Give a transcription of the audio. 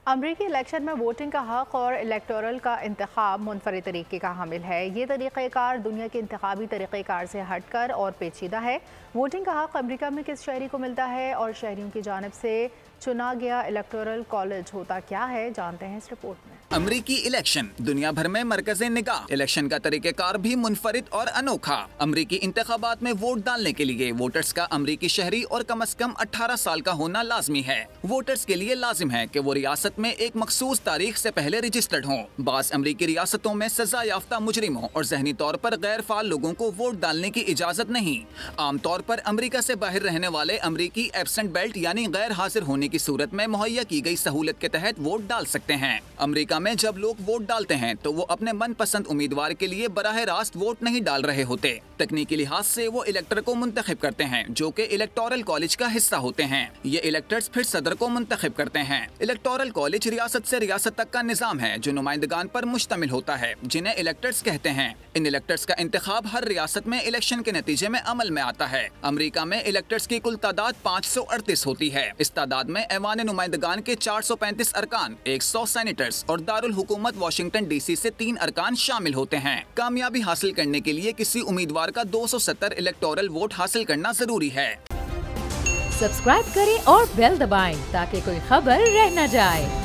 अमरीकी इलेक्शन में वोटिंग का हक और इलेक्टोरल का इंतखाब मुनफरिद तरीके का हामिल है। ये तरीक़ेकार दुनिया के इंतखाबी तरीक़ेकार से हटकर और पेचीदा है। वोटिंग का हक अमरीका में किस शहरी को मिलता है और शहरियों की जानिब से चुना गया इलेक्टोरल कॉलेज होता क्या है, जानते हैं इस रिपोर्ट में। अमरीकी इलेक्शन दुनिया भर में मरकज़े निगाह। इलेक्शन का तरीक़ेकार भी मुनफरिद और अनोखा। अमरीकी इंतखाबात में वोट डालने के लिए वोटर्स का अमरीकी शहरी और कम अज कम 18 साल का होना लाजमी है। वोटर्स के लिए लाजिम है कि वो रियासत में एक मखसूस तारीख से पहले रजिस्टर्ड हों। बाज़ अमरीकी रियासतों में सजा याफ्ता मुजरिमों और जहनी तौर पर गैर फाल लोगों को वोट डालने की इजाज़त नहीं। आमतौर पर अमरीका से बाहर रहने वाले अमरीकी एब्सेंट बेल्ट यानी गैर हाजिर होने की सूरत में मुहैया की गई सहूलत के तहत वोट डाल सकते हैं। अमरीका में जब लोग वोट डालते हैं तो वो अपने मनपसंद उम्मीदवार के लिए बराह रास्त वोट नहीं डाल रहे होते। तकनीकी लिहाज से वो इलेक्टर को मुंतखब करते हैं जो कि इलेक्टोरल कॉलेज का हिस्सा होते हैं। ये इलेक्टर्स फिर सदर को मुंतखब करते हैं। इलेक्टोरल कॉलेज रियासत से रियासत तक का निजाम है जो नुमाइंदगान पर मुश्तमिल होता है, जिन्हें इलेक्टर्स कहते हैं। इन इलेक्टर्स का इंतखाब हर रियासत में इलेक्शन के नतीजे में अमल में आता है। अमरीका में इलेक्टर्स की कुल तादाद 538 होती है। इस तादाद में ऐवान नुमाइंदगान के 435 अरकान, 100 सेनेटर्स और दारुल हुकूमत वाशिंगटन DC से 3 अरकान शामिल होते हैं। कामयाबी हासिल करने के लिए किसी उम्मीदवार का 270 इलेक्टोरल वोट हासिल करना जरूरी है। सब्सक्राइब करें और बेल दबाएं ताकि कोई खबर रह न जाए।